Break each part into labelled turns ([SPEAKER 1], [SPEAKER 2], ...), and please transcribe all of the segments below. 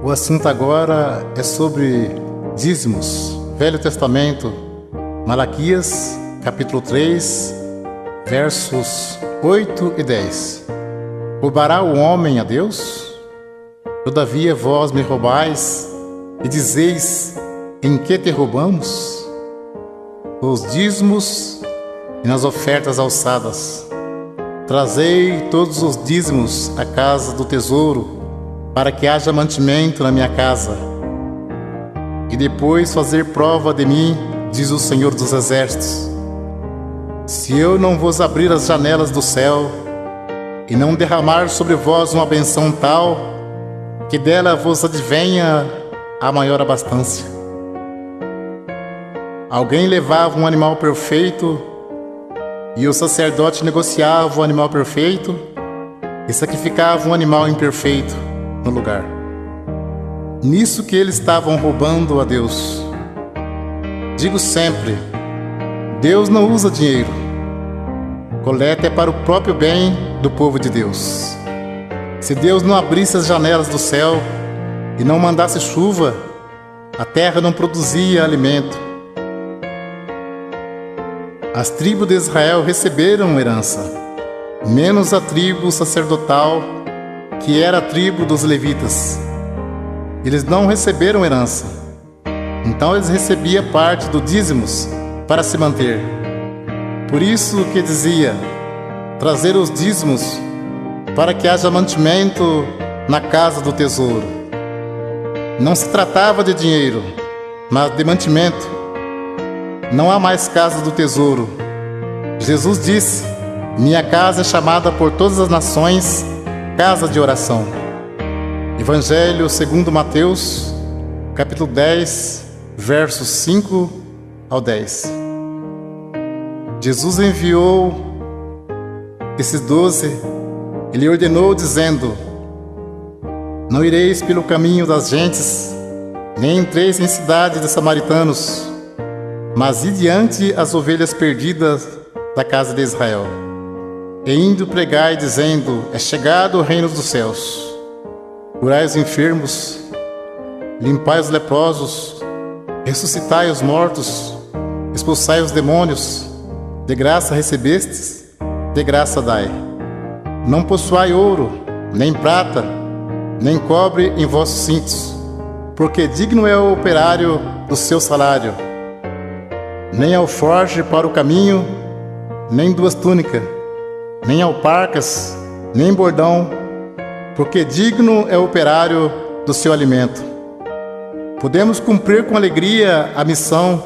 [SPEAKER 1] O assunto agora é sobre dízimos. Velho Testamento, Malaquias, capítulo 3, versos 8 e 10. Roubará o homem a Deus? Todavia vós me roubais e dizeis: em que te roubamos? Nos dízimos e nas ofertas alçadas. Trazei todos os dízimos à casa do tesouro, para que haja mantimento na minha casa. E depois fazer prova de mim, diz o Senhor dos Exércitos. Se eu não vos abrir as janelas do céu, e não derramar sobre vós uma benção tal, que dela vos advenha a maior abastança. Alguém levava um animal perfeito, e o sacerdote negociava o animal perfeito, e sacrificava um animal imperfeito no lugar. Nisso que eles estavam roubando a Deus. Digo sempre: Deus não usa dinheiro. Coleta é para o próprio bem do povo de Deus. Se Deus não abrisse as janelas do céu e não mandasse chuva, a terra não produzia alimento. As tribos de Israel receberam herança, menos a tribo sacerdotal, que era a tribo dos levitas. Eles não receberam herança, então eles recebiam parte do dízimos para se manter. Por isso que dizia: trazer os dízimos para que haja mantimento na casa do tesouro. Não se tratava de dinheiro, mas de mantimento. Não há mais casa do tesouro. Jesus disse: minha casa é chamada por todas as nações casa de oração. Evangelho segundo Mateus, capítulo 10, versos 5 ao 10. Jesus enviou esses 12, ele ordenou dizendo: não ireis pelo caminho das gentes, nem entreis em cidade de samaritanos, mas ide diante as ovelhas perdidas da casa de Israel. E indo pregai, dizendo: é chegado o reino dos céus. Curai os enfermos, limpai os leprosos, ressuscitai os mortos, expulsai os demônios. De graça recebestes, de graça dai. Não possuai ouro, nem prata, nem cobre em vossos cintos, porque digno é o operário do seu salário. Nem alforje para o caminho, nem duas túnicas, nem alparcas, nem bordão, porque digno é o operário do seu alimento. Podemos cumprir com alegria a missão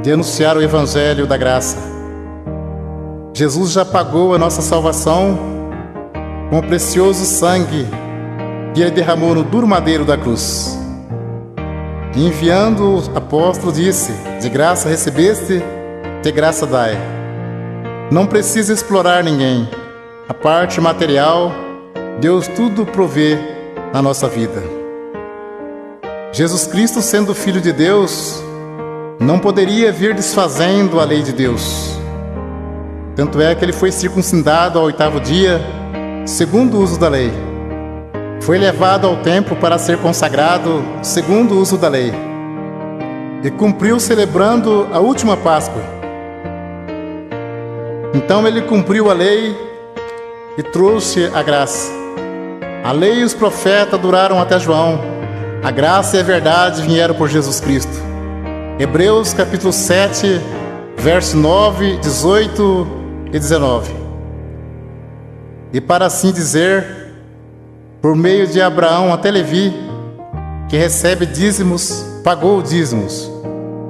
[SPEAKER 1] de anunciar o Evangelho da graça. Jesus já pagou a nossa salvação com o precioso sangue que ele derramou no duro madeiro da cruz. Enviando o apóstolo, disse: de graça recebeste, de graça dai. Não precisa explorar ninguém. A parte material, Deus tudo provê na nossa vida. Jesus Cristo, sendo Filho de Deus, não poderia vir desfazendo a lei de Deus. Tanto é que ele foi circuncidado ao 8º dia, segundo o uso da lei. Foi levado ao templo para ser consagrado, segundo o uso da lei. E cumpriu celebrando a última Páscoa. Então ele cumpriu a lei e trouxe a graça. A lei e os profetas duraram até João. A graça e a verdade vieram por Jesus Cristo. Hebreus capítulo 7, verso 9, 18 e 19. E para assim dizer, por meio de Abraão até Levi, que recebe dízimos, pagou dízimos,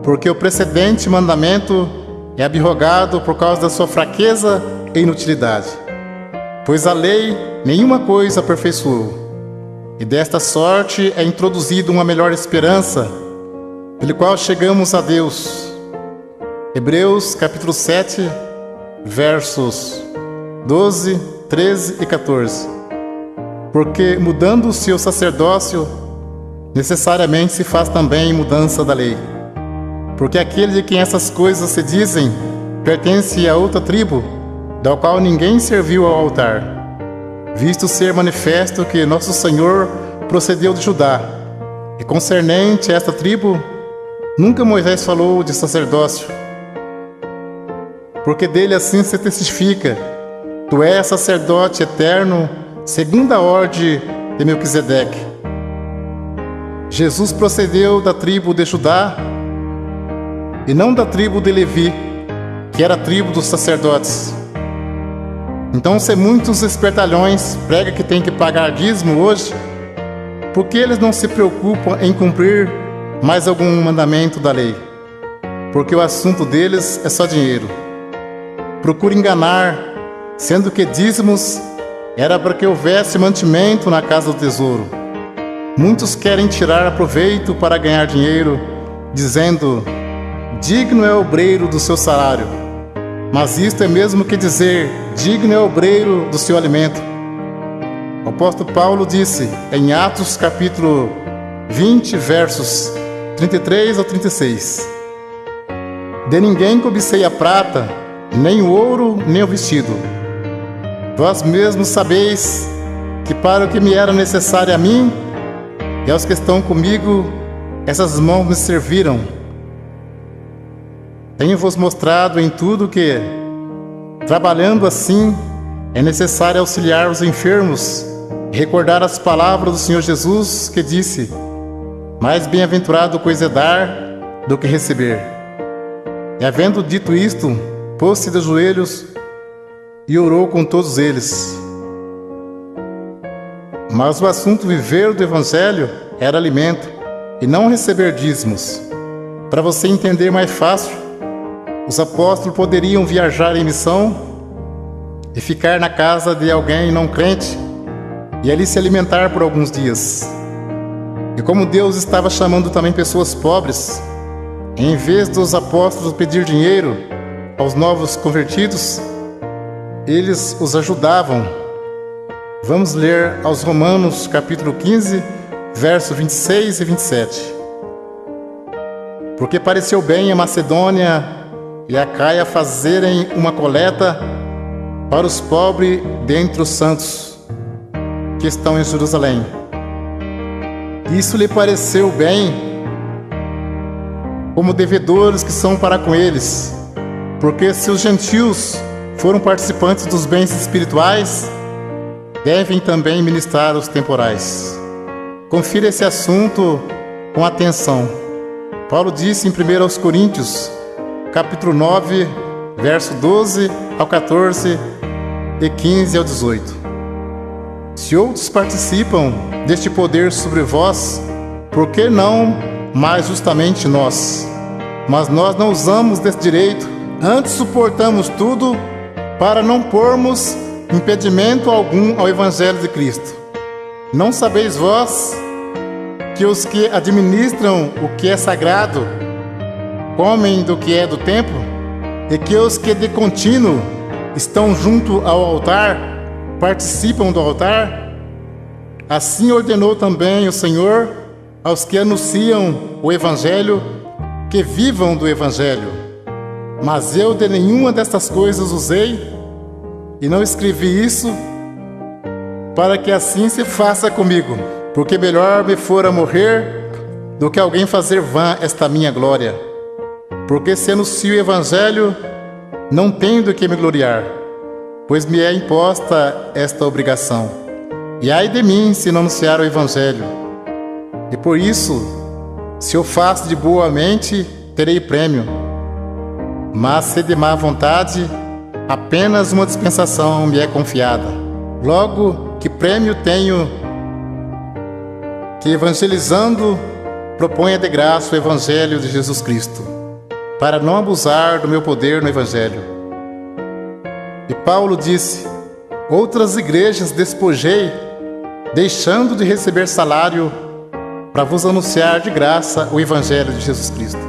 [SPEAKER 1] porque o precedente mandamento é abrogado por causa da sua fraqueza e inutilidade. Pois a lei nenhuma coisa aperfeiçoou, e desta sorte é introduzida uma melhor esperança, pelo qual chegamos a Deus. Hebreus capítulo 7, versos 12, 13 e 14. Porque mudando o seu sacerdócio, necessariamente se faz também mudança da lei. Porque aquele de quem essas coisas se dizem pertence a outra tribo, da qual ninguém serviu ao altar, visto ser manifesto que nosso Senhor procedeu de Judá, e concernente a esta tribo, nunca Moisés falou de sacerdócio, porque dele assim se testifica: tu és sacerdote eterno, segundo a ordem de Melquisedeque. Jesus procedeu da tribo de Judá, e não da tribo de Levi, que era a tribo dos sacerdotes. Então, se muitos espertalhões pregam que tem que pagar dízimo hoje, por que eles não se preocupam em cumprir mais algum mandamento da lei? Porque o assunto deles é só dinheiro. Procura enganar, sendo que dízimos era para que houvesse mantimento na casa do tesouro. Muitos querem tirar proveito para ganhar dinheiro, dizendo: digno é o obreiro do seu salário. Mas isto é mesmo que dizer: digno é o obreiro do seu alimento. O apóstolo Paulo disse em Atos capítulo 20, versos 33 ao 36: de ninguém cobicei a prata, nem o ouro, nem o vestido. Vós mesmos sabeis que para o que me era necessário a mim e aos que estão comigo, essas mãos me serviram. Tenho-vos mostrado em tudo que, trabalhando assim, é necessário auxiliar os enfermos e recordar as palavras do Senhor Jesus, que disse: mais bem-aventurado coisa é dar do que receber. E havendo dito isto, pôs-se de joelhos e orou com todos eles. Mas o assunto viver do Evangelho era alimento, e não receber dízimos. Para você entender mais fácil, os apóstolos poderiam viajar em missão e ficar na casa de alguém não crente e ali se alimentar por alguns dias. E como Deus estava chamando também pessoas pobres, em vez dos apóstolos pedir dinheiro aos novos convertidos, eles os ajudavam. Vamos ler aos Romanos capítulo 15, versos 26 e 27. Porque pareceu bem a Macedônia e a Caia fazerem uma coleta para os pobres dentre os santos que estão em Jerusalém. Isso lhe pareceu bem, como devedores que são para com eles, porque se os gentios foram participantes dos bens espirituais, devem também ministrar os temporais. Confira esse assunto com atenção. Paulo disse em 1 Coríntios, capítulo 9, verso 12 ao 14 e 15 ao 18. Se outros participam deste poder sobre vós, por que não mais justamente nós? Mas nós não usamos desse direito, antes suportamos tudo para não pormos impedimento algum ao Evangelho de Cristo. Não sabeis vós que os que administram o que é sagrado comem do que é do templo, e que os que de contínuo estão junto ao altar participam do altar? Assim ordenou também o Senhor aos que anunciam o Evangelho que vivam do Evangelho. Mas eu de nenhuma destas coisas usei, e não escrevi isso para que assim se faça comigo, porque melhor me fora morrer do que alguém fazer vã esta minha glória. Porque se anuncio o Evangelho, não tenho do que me gloriar, pois me é imposta esta obrigação. E ai de mim se não anunciar o Evangelho. E por isso, se eu faço de boa mente, terei prêmio. Mas se de má vontade, apenas uma dispensação me é confiada. Logo, que prêmio tenho que, evangelizando, proponha de graça o Evangelho de Jesus Cristo, para não abusar do meu poder no Evangelho. E Paulo disse: outras igrejas despojei, deixando de receber salário, para vos anunciar de graça o Evangelho de Jesus Cristo.